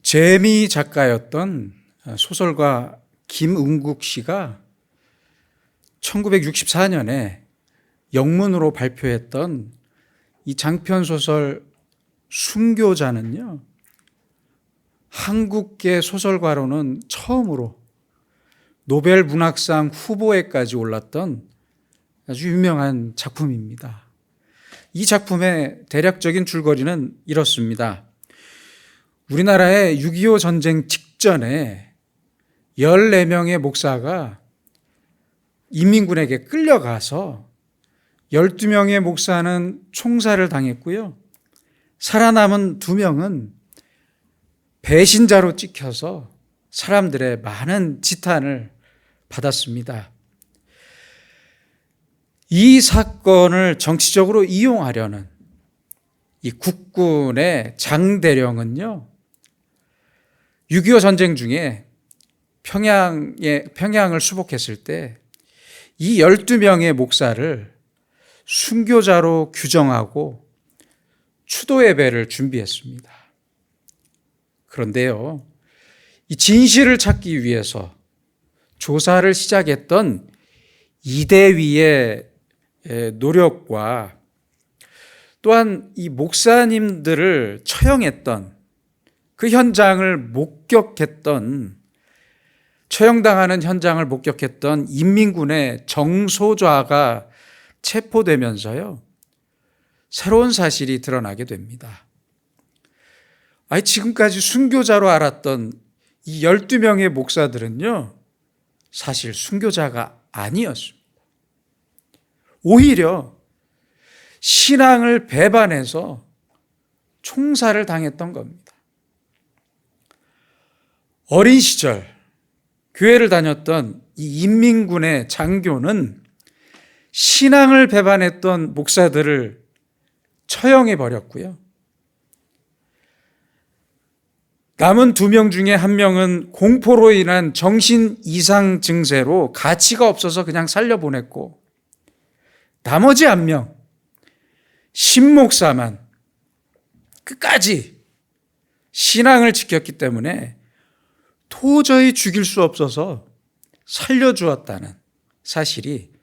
재미 작가였던 소설가 김은국 씨가 1964년에 영문으로 발표했던 이 장편소설 순교자는요, 한국계 소설가로는 처음으로 노벨 문학상 후보에까지 올랐던 아주 유명한 작품입니다. 이 작품의 대략적인 줄거리는 이렇습니다. 우리나라의 6.25 전쟁 직전에 14명의 목사가 인민군에게 끌려가서 12명의 목사는 총살을 당했고요. 살아남은 2명은 배신자로 찍혀서 사람들의 많은 지탄을 받았습니다. 이 사건을 정치적으로 이용하려는 이 국군의 장대령은요, 6.25 전쟁 중에 평양을 수복했을 때 이 12명의 목사를 순교자로 규정하고 추도 예배를 준비했습니다. 그런데요, 이 진실을 찾기 위해서 조사를 시작했던 이대위의 노력과 또한 이 목사님들을 처형했던 그 현장을 처형당하는 현장을 목격했던 인민군의 정소좌가 체포되면서요, 새로운 사실이 드러나게 됩니다. 지금까지 순교자로 알았던 이 12명의 목사들은요, 사실 순교자가 아니었습니다. 오히려 신앙을 배반해서 총살을 당했던 겁니다. 어린 시절 교회를 다녔던 이 인민군의 장교는 신앙을 배반했던 목사들을 처형해 버렸고요. 남은 2명 중에 1명은 공포로 인한 정신 이상 증세로 가치가 없어서 그냥 살려보냈고, 나머지 1명, 신목사만 끝까지 신앙을 지켰기 때문에 도저히 죽일 수 없어서 살려주었다는 사실이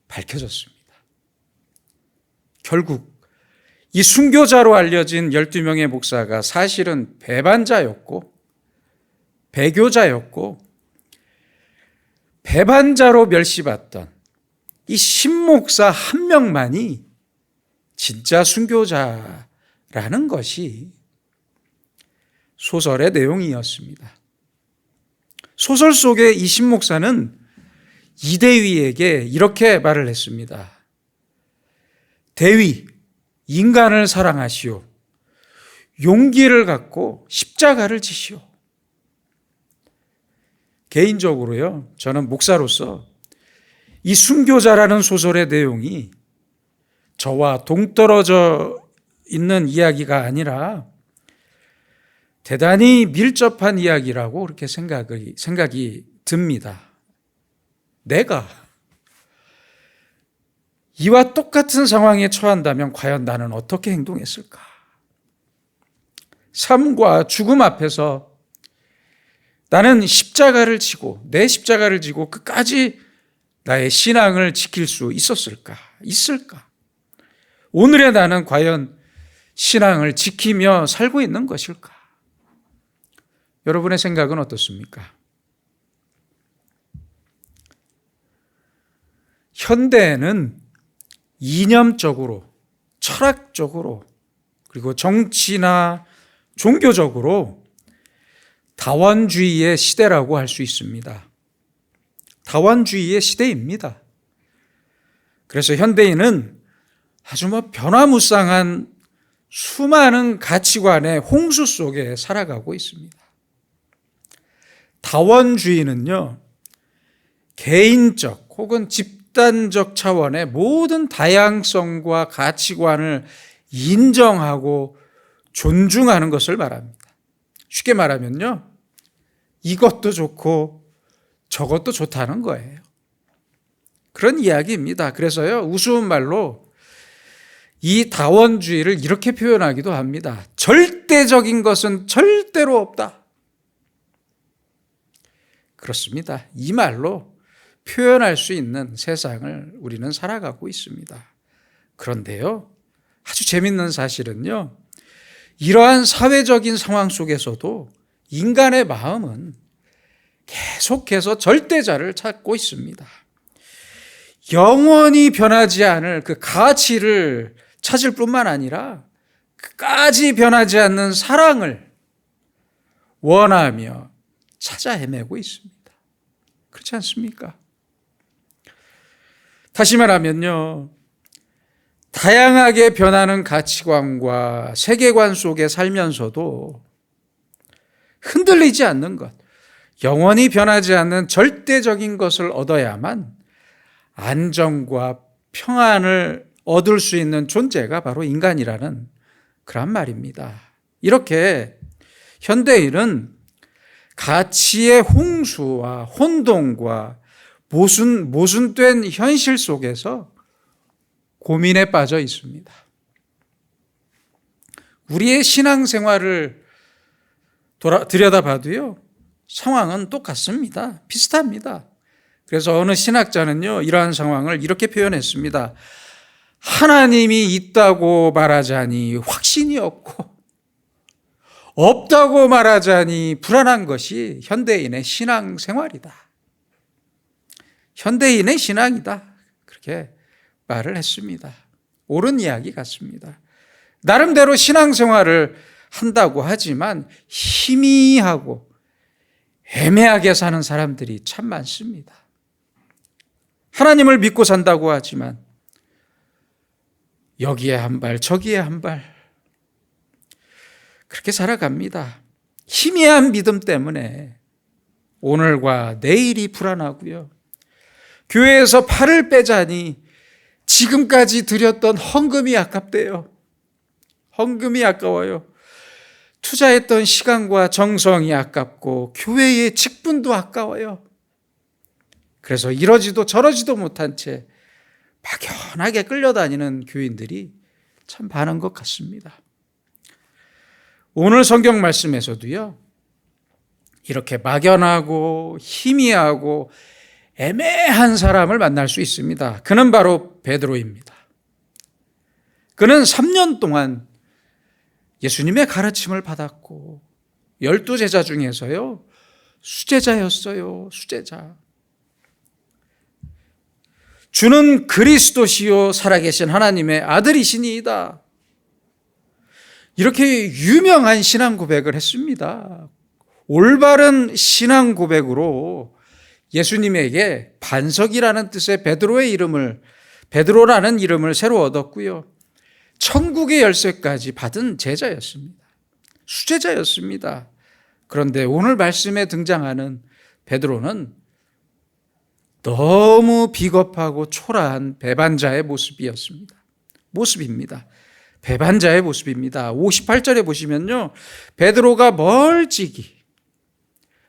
밝혀졌습니다. 결국 이 순교자로 알려진 12명의 목사가 사실은 배반자였고, 배교자였고, 배반자로 멸시받던 이 신목사 1명만이 진짜 순교자라는 것이 소설의 내용이었습니다. 소설 속의 이 신목사는 이대위에게 이렇게 말을 했습니다. 대위, 인간을 사랑하시오. 용기를 갖고 십자가를 지시오. 개인적으로요, 저는 목사로서 이 순교자라는 소설의 내용이 저와 동떨어져 있는 이야기가 아니라 대단히 밀접한 이야기라고 그렇게 생각이 듭니다. 내가 이와 똑같은 상황에 처한다면 과연 나는 어떻게 행동했을까? 삶과 죽음 앞에서 나는 내 십자가를 지고 끝까지 나의 신앙을 지킬 수 있을까? 오늘의 나는 과연 신앙을 지키며 살고 있는 것일까? 여러분의 생각은 어떻습니까? 현대에는 이념적으로, 철학적으로, 그리고 정치나 종교적으로 다원주의의 시대라고 할 수 있습니다. 다원주의의 시대입니다. 그래서 현대인은 아주 변화무쌍한 수많은 가치관의 홍수 속에 살아가고 있습니다. 다원주의는요, 개인적 혹은 집단적 차원의 모든 다양성과 가치관을 인정하고 존중하는 것을 말합니다. 쉽게 말하면요, 이것도 좋고 저것도 좋다는 거예요. 그런 이야기입니다. 그래서요, 우스운 말로 이 다원주의를 이렇게 표현하기도 합니다. 절대 절대적인 것은 절대로 없다. 그렇습니다. 이 말로 표현할 수 있는 세상을 우리는 살아가고 있습니다. 그런데요, 아주 재밌는 사실은요, 이러한 사회적인 상황 속에서도 인간의 마음은 계속해서 절대자를 찾고 있습니다. 영원히 변하지 않을 그 가치를 찾을 뿐만 아니라 끝까지 변하지 않는 사랑을 원하며 찾아 헤매고 있습니다. 그렇지 않습니까? 다시 말하면요, 다양하게 변하는 가치관과 세계관 속에 살면서도 흔들리지 않는 것, 영원히 변하지 않는 절대적인 것을 얻어야만 안정과 평안을 얻을 수 있는 존재가 바로 인간이라는 그런 말입니다. 이렇게 현대인은 가치의 홍수와 혼동과 모순된 현실 속에서 고민에 빠져 있습니다. 우리의 신앙생활을 들여다봐도요, 상황은 똑같습니다. 비슷합니다. 그래서 어느 신학자는요, 이러한 상황을 이렇게 표현했습니다. 하나님이 있다고 말하자니 확신이 없고, 없다고 말하자니 불안한 것이 현대인의 신앙생활이다. 현대인의 신앙이다. 그렇게 말을 했습니다. 옳은 이야기 같습니다. 나름대로 신앙생활을 한다고 하지만 희미하고 애매하게 사는 사람들이 참 많습니다. 하나님을 믿고 산다고 하지만 여기에 한 발, 저기에 한 발, 그렇게 살아갑니다. 희미한 믿음 때문에 오늘과 내일이 불안하고요. 교회에서 팔을 빼자니 지금까지 드렸던 헌금이 아깝대요. 헌금이 아까워요. 투자했던 시간과 정성이 아깝고 교회의 직분도 아까워요. 그래서 이러지도 저러지도 못한 채 막연하게 끌려다니는 교인들이 참 많은 것 같습니다. 오늘 성경 말씀에서도요, 이렇게 막연하고 희미하고 애매한 사람을 만날 수 있습니다. 그는 바로 베드로입니다. 그는 3년 동안 예수님의 가르침을 받았고 12제자 중에서요, 수제자였어요. 수제자. 주는 그리스도시요 살아계신 하나님의 아들이시니이다. 이렇게 유명한 신앙 고백을 했습니다. 올바른 신앙 고백으로 예수님에게 반석이라는 뜻의 베드로라는 이름을 새로 얻었고요. 천국의 열쇠까지 받은 제자였습니다. 수제자였습니다. 그런데 오늘 말씀에 등장하는 베드로는 너무 비겁하고 초라한 배반자의 모습입니다. 배반자의 모습입니다. 58절에 보시면요, 베드로가 멀찍이,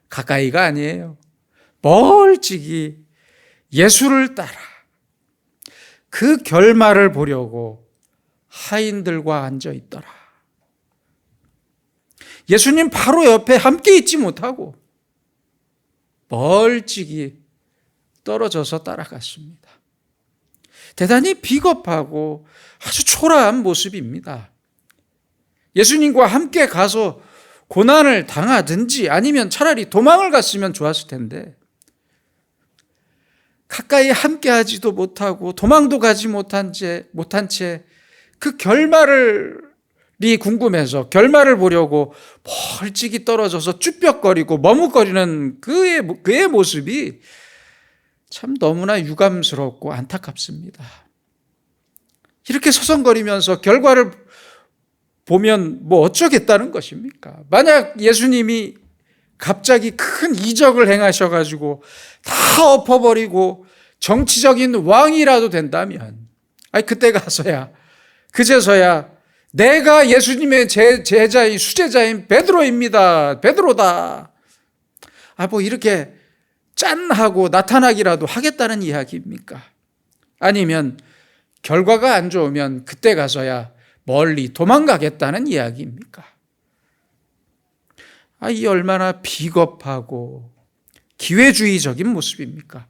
가까이가 아니에요, 멀찍이 예수를 따라 그 결말을 보려고 하인들과 앉아 있더라. 예수님 바로 옆에 함께 있지 못하고 멀찍이 떨어져서 따라갔습니다. 대단히 비겁하고 아주 초라한 모습입니다. 예수님과 함께 가서 고난을 당하든지 아니면 차라리 도망을 갔으면 좋았을 텐데, 가까이 함께 하지도 못하고 도망도 가지 못한 채 그 결말이 궁금해서 결말을 보려고 멀찍이 떨어져서 쭈뼛거리고 머뭇거리는 그의 모습이 참 너무나 유감스럽고 안타깝습니다. 이렇게 서성거리면서 결과를 보면 뭐 어쩌겠다는 것입니까? 만약 예수님이 갑자기 큰 이적을 행하셔가지고 다 엎어버리고 정치적인 왕이라도 된다면, 그때 가서야, 그제서야 내가 예수님의 제자인 수제자인 베드로입니다. 베드로다. 뭐 이렇게 짠하고 나타나기라도 하겠다는 이야기입니까? 아니면 결과가 안 좋으면 그때 가서야 멀리 도망가겠다는 이야기입니까? 이 얼마나 비겁하고 기회주의적인 모습입니까?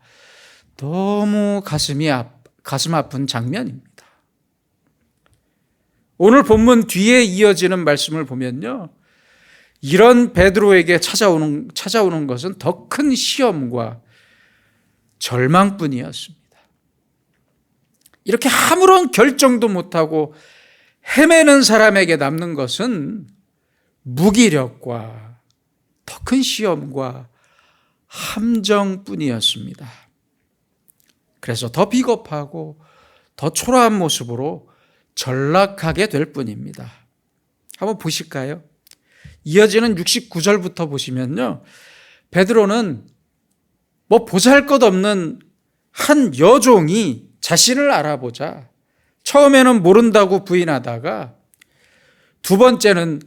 너무 가슴 아픈 장면입니다. 오늘 본문 뒤에 이어지는 말씀을 보면요, 이런 베드로에게 찾아오는 것은 더 큰 시험과 절망뿐이었습니다. 이렇게 아무런 결정도 못하고 헤매는 사람에게 남는 것은 무기력과 더 큰 시험과 함정뿐이었습니다. 그래서 더 비겁하고 더 초라한 모습으로 전락하게 될 뿐입니다. 한번 보실까요? 이어지는 69절부터 보시면요, 베드로는 보잘것없는 한 여종이 자신을 알아보자 처음에는 모른다고 부인하다가 두 번째는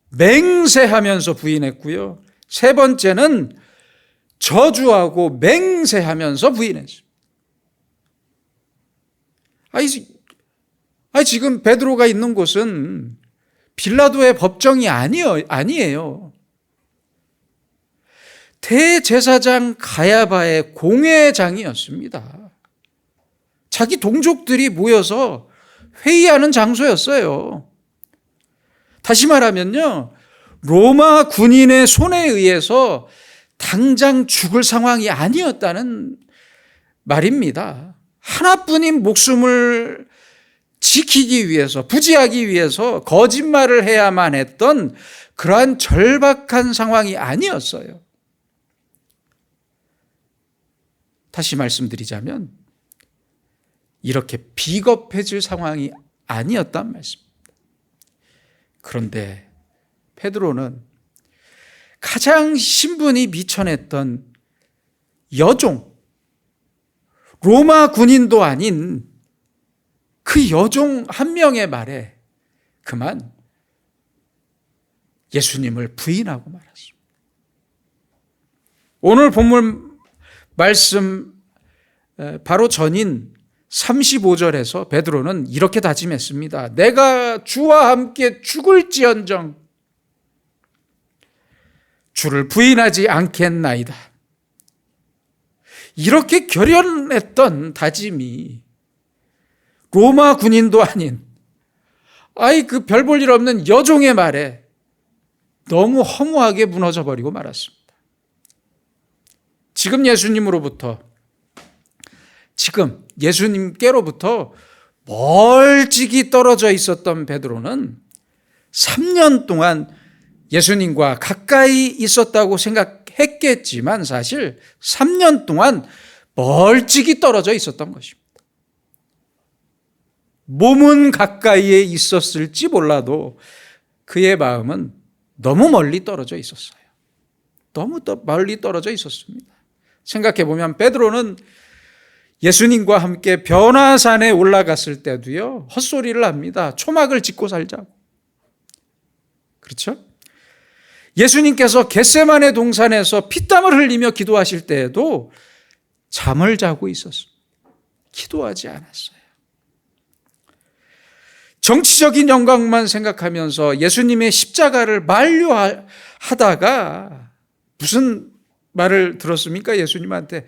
맹세하면서 부인했고요, 세 번째는 저주하고 맹세하면서 부인했습니다. 지금 베드로가 있는 곳은 빌라도의 법정이 아니에요. 대제사장 가야바의 공회장이었습니다. 자기 동족들이 모여서 회의하는 장소였어요. 다시 말하면요, 로마 군인의 손에 의해서 당장 죽을 상황이 아니었다는 말입니다. 하나뿐인 목숨을 지키기 위해서, 부지하기 위해서 거짓말을 해야만 했던 그러한 절박한 상황이 아니었어요. 다시 말씀드리자면 이렇게 비겁해질 상황이 아니었단 말씀입니다. 그런데 베드로는 가장 신분이 미천했던 여종, 로마 군인도 아닌 그 여종 한 명의 말에 그만 예수님을 부인하고 말았습니다. 오늘 본문 말씀 바로 전인 35절에서 베드로는 이렇게 다짐했습니다. 내가 주와 함께 죽을지언정 주를 부인하지 않겠나이다. 이렇게 결연했던 다짐이 로마 군인도 아닌 그 별 볼 일 없는 여종의 말에 너무 허무하게 무너져 버리고 말았습니다. 지금 예수님께로부터 멀찍이 떨어져 있었던 베드로는 3년 동안 예수님과 가까이 있었다고 생각했겠지만 사실 3년 동안 멀찍이 떨어져 있었던 것입니다. 몸은 가까이에 있었을지 몰라도 그의 마음은 너무 멀리 떨어져 있었어요. 너무 멀리 떨어져 있었습니다. 생각해보면 베드로는 예수님과 함께 변화산에 올라갔을 때도요, 헛소리를 합니다. 초막을 짓고 살자고. 그렇죠? 예수님께서 겟세마네 동산에서 피땀을 흘리며 기도하실 때에도 잠을 자고 있었습니다. 기도하지 않았어요. 정치적인 영광만 생각하면서 예수님의 십자가를 만류하다가 무슨 말을 들었습니까? 예수님한테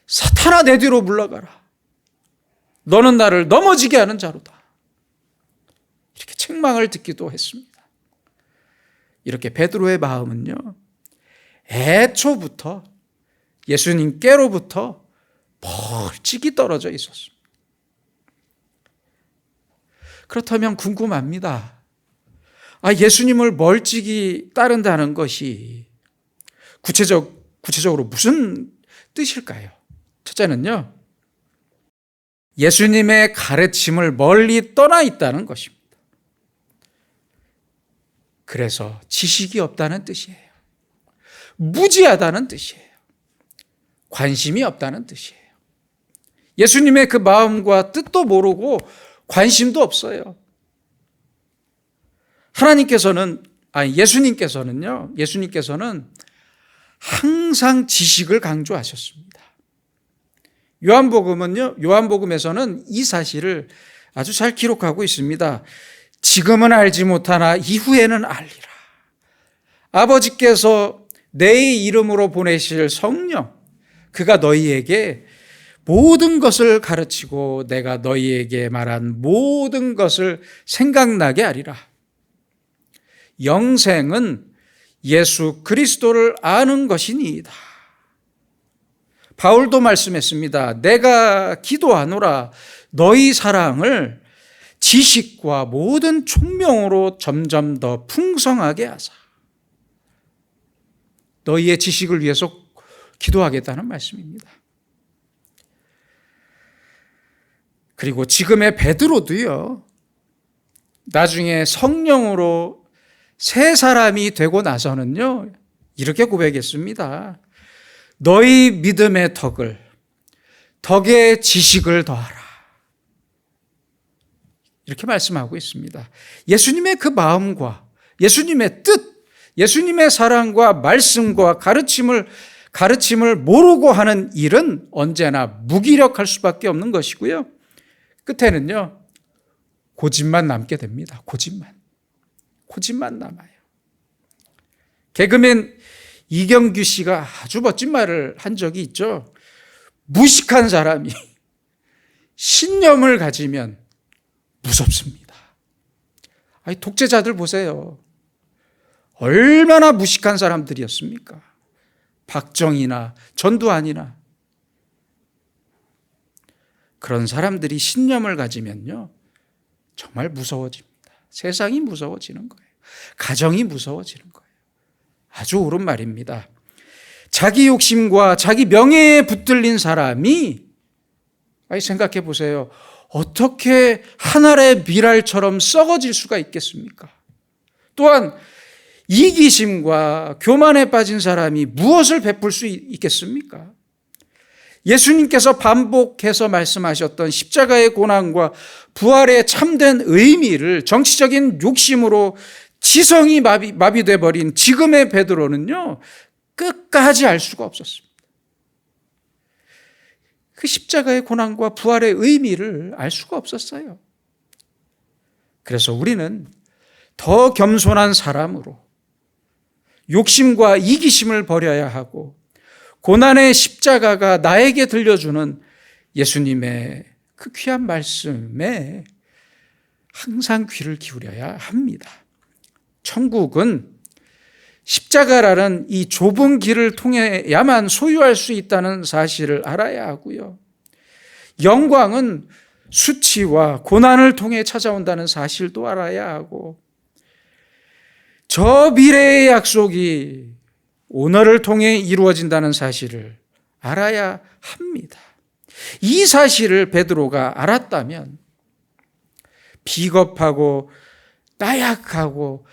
사탄아 내 뒤로 물러가라. 너는 나를 넘어지게 하는 자로다. 이렇게 책망을 듣기도 했습니다. 이렇게 베드로의 마음은요, 애초부터 예수님께로부터 멀찍이 떨어져 있었습니다. 그렇다면 궁금합니다. 예수님을 멀찍이 따른다는 것이 구체적으로 무슨 뜻일까요? 첫째는요, 예수님의 가르침을 멀리 떠나 있다는 것입니다. 그래서 지식이 없다는 뜻이에요. 무지하다는 뜻이에요. 관심이 없다는 뜻이에요. 예수님의 그 마음과 뜻도 모르고 관심도 없어요. 예수님께서는 항상 지식을 강조하셨습니다. 요한복음에서는 이 사실을 아주 잘 기록하고 있습니다. 지금은 알지 못하나 이후에는 알리라. 아버지께서 내 이름으로 보내실 성령, 그가 너희에게 모든 것을 가르치고 내가 너희에게 말한 모든 것을 생각나게 하리라. 영생은 예수 그리스도를 아는 것이니이다. 바울도 말씀했습니다. 내가 기도하노라 너희 사랑을 지식과 모든 총명으로 점점 더 풍성하게 하사. 너희의 지식을 위해서 기도하겠다는 말씀입니다. 그리고 지금의 베드로도요, 나중에 성령으로 새 사람이 되고 나서는요, 이렇게 고백했습니다. 너희 믿음의 덕에 지식을 더하라. 이렇게 말씀하고 있습니다. 예수님의 그 마음과 예수님의 뜻, 예수님의 사랑과 말씀과 가르침을 모르고 하는 일은 언제나 무기력할 수밖에 없는 것이고요. 끝에는요, 고집만 남게 됩니다. 고집만 남아요. 개그맨 이경규 씨가 아주 멋진 말을 한 적이 있죠. 무식한 사람이 신념을 가지면 무섭습니다. 아니, 독재자들 보세요. 얼마나 무식한 사람들이었습니까? 박정희나 전두환이나. 그런 사람들이 신념을 가지면요, 정말 무서워집니다. 세상이 무서워지는 거예요. 가정이 무서워지는 거예요. 아주 옳은 말입니다. 자기 욕심과 자기 명예에 붙들린 사람이, 생각해 보세요. 어떻게 하늘의 미랄처럼 썩어질 수가 있겠습니까? 또한 이기심과 교만에 빠진 사람이 무엇을 베풀 수 있겠습니까? 예수님께서 반복해서 말씀하셨던 십자가의 고난과 부활의 참된 의미를 정치적인 욕심으로 지성이 마비돼 버린 지금의 베드로는요, 끝까지 알 수가 없었습니다. 그 십자가의 고난과 부활의 의미를 알 수가 없었어요. 그래서 우리는 더 겸손한 사람으로 욕심과 이기심을 버려야 하고, 고난의 십자가가 나에게 들려주는 예수님의 그 귀한 말씀에 항상 귀를 기울여야 합니다. 천국은 십자가라는 이 좁은 길을 통해야만 소유할 수 있다는 사실을 알아야 하고요. 영광은 수치와 고난을 통해 찾아온다는 사실도 알아야 하고, 저 미래의 약속이 오늘을 통해 이루어진다는 사실을 알아야 합니다. 이 사실을 베드로가 알았다면 비겁하고 나약하고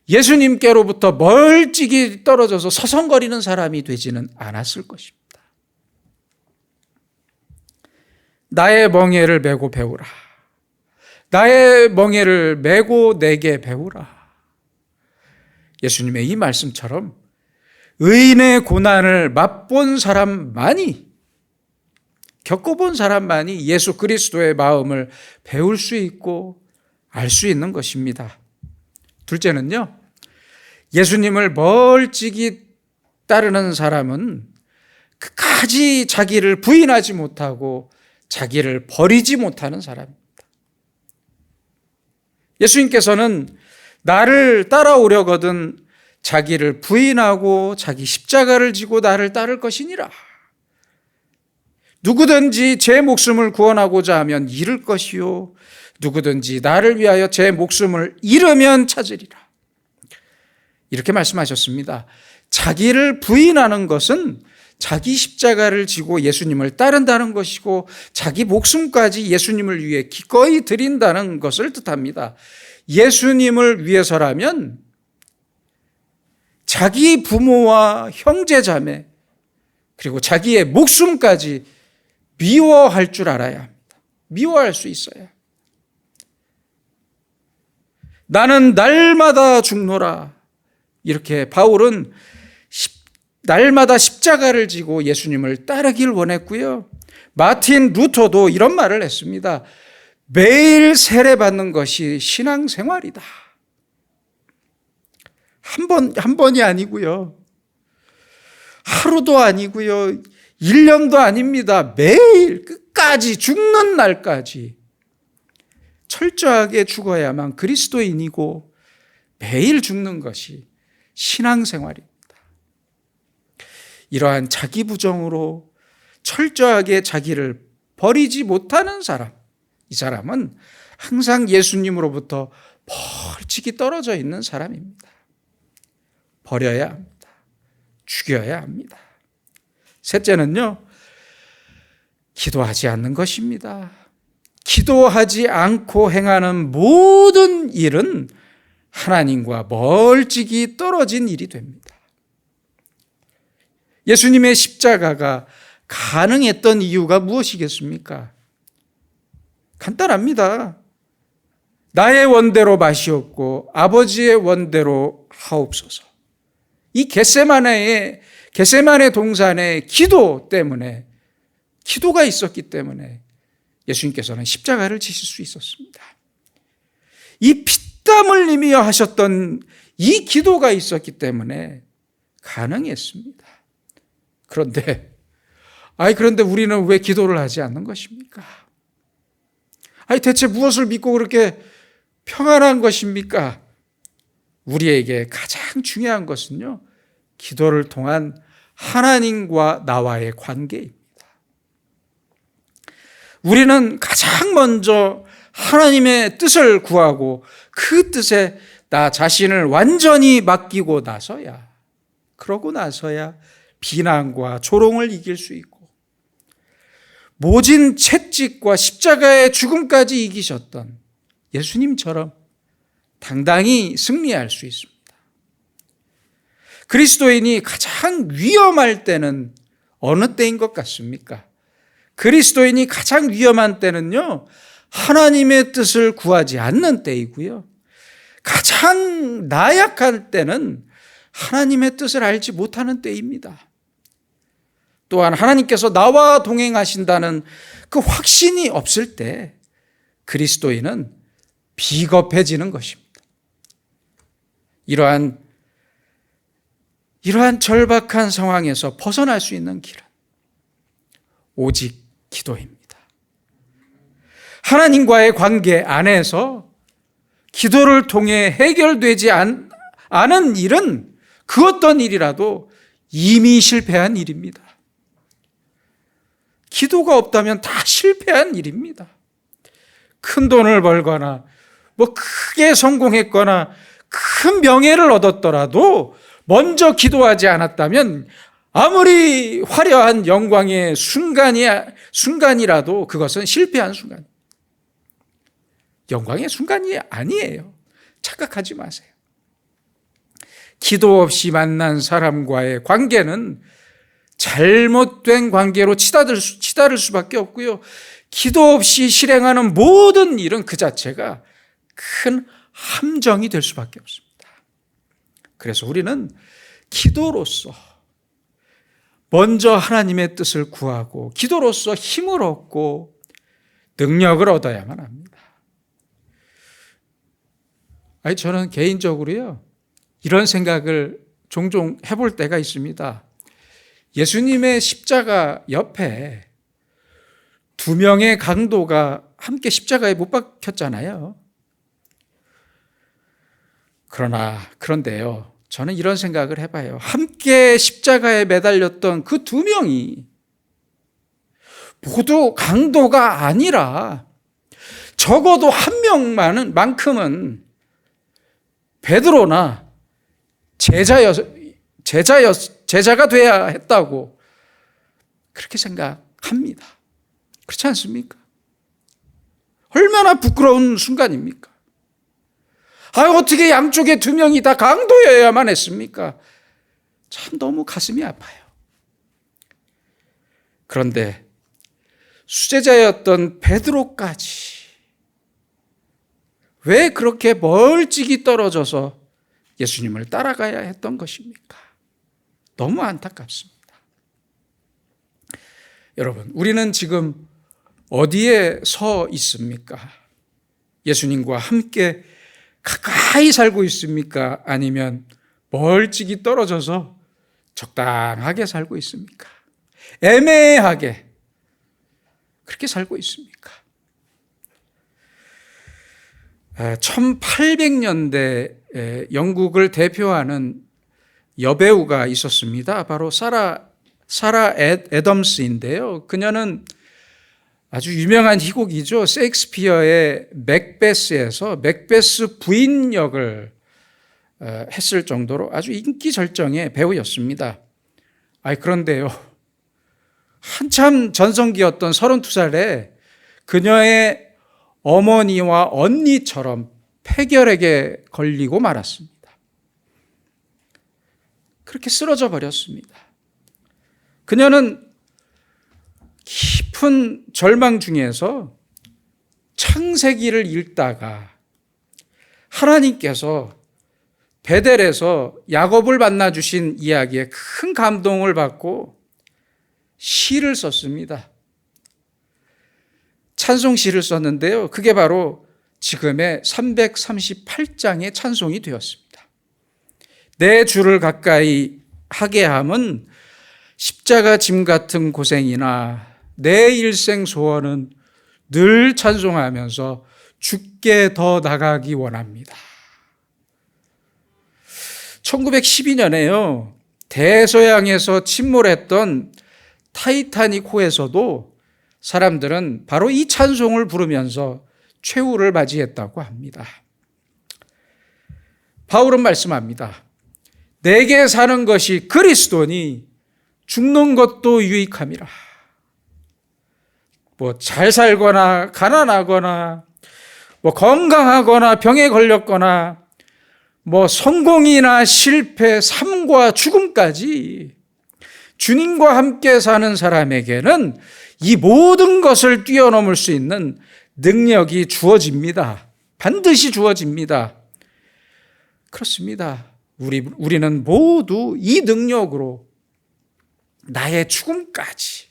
예수님께로부터 멀찍이 떨어져서 서성거리는 사람이 되지는 않았을 것입니다. 나의 멍에를 메고 배우라. 나의 멍에를 메고 내게 배우라. 예수님의 이 말씀처럼 의인의 고난을 맛본 사람만이, 겪어본 사람만이 예수 그리스도의 마음을 배울 수 있고 알 수 있는 것입니다. 둘째는요, 예수님을 멀찍이 따르는 사람은 끝까지 자기를 부인하지 못하고 자기를 버리지 못하는 사람입니다. 예수님께서는 나를 따라오려거든 자기를 부인하고 자기 십자가를 지고 나를 따를 것이니라. 누구든지 제 목숨을 구원하고자 하면 잃을 것이요, 누구든지 나를 위하여 제 목숨을 잃으면 찾으리라. 이렇게 말씀하셨습니다. 자기를 부인하는 것은 자기 십자가를 지고 예수님을 따른다는 것이고, 자기 목숨까지 예수님을 위해 기꺼이 드린다는 것을 뜻합니다. 예수님을 위해서라면 자기 부모와 형제 자매, 그리고 자기의 목숨까지 미워할 줄 알아야 합니다. 미워할 수 있어야. 나는 날마다 죽노라. 이렇게 바울은 날마다 십자가를 지고 예수님을 따르길 원했고요. 마틴 루터도 이런 말을 했습니다. 매일 세례받는 것이 신앙생활이다. 한 번이 아니고요. 하루도 아니고요. 1년도 아닙니다. 매일 끝까지 죽는 날까지 철저하게 죽어야만 그리스도인이고 매일 죽는 것이 신앙생활입니다. 이러한 자기 부정으로 철저하게 자기를 버리지 못하는 사람, 이 사람은 항상 예수님으로부터 멀찍이 떨어져 있는 사람입니다. 버려야 합니다. 죽여야 합니다. 셋째는요, 기도하지 않는 것입니다. 기도하지 않고 행하는 모든 일은 하나님과 멀찍이 떨어진 일이 됩니다. 예수님의 십자가가 가능했던 이유가 무엇이겠습니까? 간단합니다. 나의 원대로 마시옵고 아버지의 원대로 하옵소서. 이 겟세마네 동산의 기도 때문에, 기도가 있었기 때문에 예수님께서는 십자가를 지실 수 있었습니다. 이 피땀 흘리며 하셨던 이 기도가 있었기 때문에 가능했습니다. 그런데 우리는 왜 기도를 하지 않는 것입니까? 대체 무엇을 믿고 그렇게 평안한 것입니까? 우리에게 가장 중요한 것은요, 기도를 통한 하나님과 나와의 관계입니다. 우리는 가장 먼저 하나님의 뜻을 구하고 그 뜻에 나 자신을 완전히 맡기고 나서야, 그러고 나서야 비난과 조롱을 이길 수 있고 모진 채찍과 십자가의 죽음까지 이기셨던 예수님처럼 당당히 승리할 수 있습니다. 그리스도인이 가장 위험할 때는 어느 때인 것 같습니까? 그리스도인이 가장 위험한 때는요, 하나님의 뜻을 구하지 않는 때이고요, 가장 나약할 때는 하나님의 뜻을 알지 못하는 때입니다. 또한 하나님께서 나와 동행하신다는 그 확신이 없을 때 그리스도인은 비겁해지는 것입니다. 이러한 절박한 상황에서 벗어날 수 있는 길은 오직 기도입니다. 하나님과의 관계 안에서 기도를 통해 해결되지 않은 일은 그 어떤 일이라도 이미 실패한 일입니다. 기도가 없다면 다 실패한 일입니다. 큰 돈을 벌거나 크게 성공했거나 큰 명예를 얻었더라도 먼저 기도하지 않았다면 아무리 화려한 영광의 순간이라도 그것은 실패한 순간, 영광의 순간이 아니에요. 착각하지 마세요. 기도 없이 만난 사람과의 관계는 잘못된 관계로 치달을 수밖에 없고요, 기도 없이 실행하는 모든 일은 그 자체가 큰 함정이 될 수밖에 없습니다. 그래서 우리는 기도로서 먼저 하나님의 뜻을 구하고 기도로서 힘을 얻고 능력을 얻어야만 합니다. 저는 개인적으로요, 이런 생각을 종종 해볼 때가 있습니다. 예수님의 십자가 옆에 2명의 강도가 함께 십자가에 못 박혔잖아요. 그런데요, 저는 이런 생각을 해봐요. 함께 십자가에 매달렸던 그 2명이 모두 강도가 아니라 적어도 한 명만큼은 베드로나 제자가 돼야 했다고 그렇게 생각합니다. 그렇지 않습니까? 얼마나 부끄러운 순간입니까? 어떻게 양쪽에 2명이 다 강도여야만 했습니까? 참 너무 가슴이 아파요. 그런데 수제자였던 베드로까지 왜 그렇게 멀찍이 떨어져서 예수님을 따라가야 했던 것입니까? 너무 안타깝습니다. 여러분, 우리는 지금 어디에 서 있습니까? 예수님과 함께 가까이 살고 있습니까? 아니면 멀찍이 떨어져서 적당하게 살고 있습니까? 애매하게 그렇게 살고 있습니까? 1800년대 영국을 대표하는 여배우가 있었습니다. 바로 사라 애덤스인데요. 그녀는 아주 유명한 희곡이죠. 셰익스피어의 맥베스에서 맥베스 부인 역을 했을 정도로 아주 인기 절정의 배우였습니다. 그런데요, 한참 전성기였던 32살에 그녀의 어머니와 언니처럼 폐결핵에 걸리고 말았습니다. 그렇게 쓰러져 버렸습니다. 그녀는 깊은 절망 중에서 창세기를 읽다가 하나님께서 베델에서 야곱을 만나 주신 이야기에 큰 감동을 받고 시를 썼습니다. 찬송시를 썼는데요. 그게 바로 지금의 338장의 찬송이 되었습니다. 내 주를 가까이 하게 함은 십자가 짐 같은 고생이나 내 일생 소원은 늘 찬송하면서 주께 더 나가기 원합니다. 1912년에요. 대서양에서 침몰했던 타이타닉호에서도 사람들은 바로 이 찬송을 부르면서 최후를 맞이했다고 합니다. 바울은 말씀합니다. 내게 사는 것이 그리스도니 죽는 것도 유익함이라. 잘 살거나 가난하거나 건강하거나 병에 걸렸거나 성공이나 실패, 삶과 죽음까지 주님과 함께 사는 사람에게는 이 모든 것을 뛰어넘을 수 있는 능력이 주어집니다. 반드시 주어집니다. 그렇습니다. 우리는 모두 이 능력으로 나의 죽음까지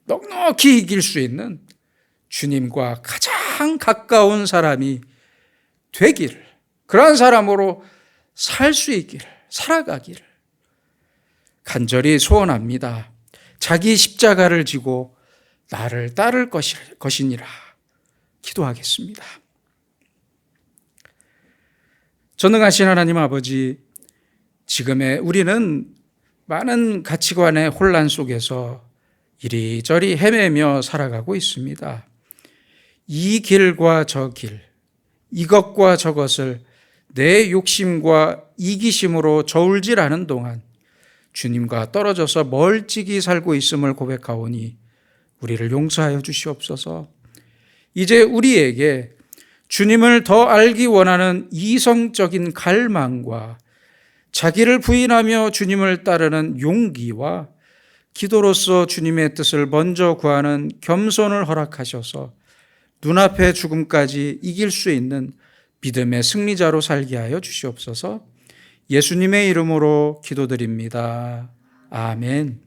넉넉히 이길 수 있는 주님과 가장 가까운 사람이 되기를, 그러한 사람으로 살 수 있기를, 살아가기를 간절히 소원합니다. 자기 십자가를 지고 나를 따를 것이니라 기도하겠습니다. 전능하신 하나님 아버지, 지금의 우리는 많은 가치관의 혼란 속에서 이리저리 헤매며 살아가고 있습니다. 이 길과 저 길, 이것과 저것을 내 욕심과 이기심으로 저울질하는 동안 주님과 떨어져서 멀찍이 살고 있음을 고백하오니 우리를 용서하여 주시옵소서. 이제 우리에게 주님을 더 알기 원하는 이성적인 갈망과 자기를 부인하며 주님을 따르는 용기와 기도로서 주님의 뜻을 먼저 구하는 겸손을 허락하셔서 눈앞의 죽음까지 이길 수 있는 믿음의 승리자로 살게 하여 주시옵소서. 예수님의 이름으로 기도드립니다. 아멘.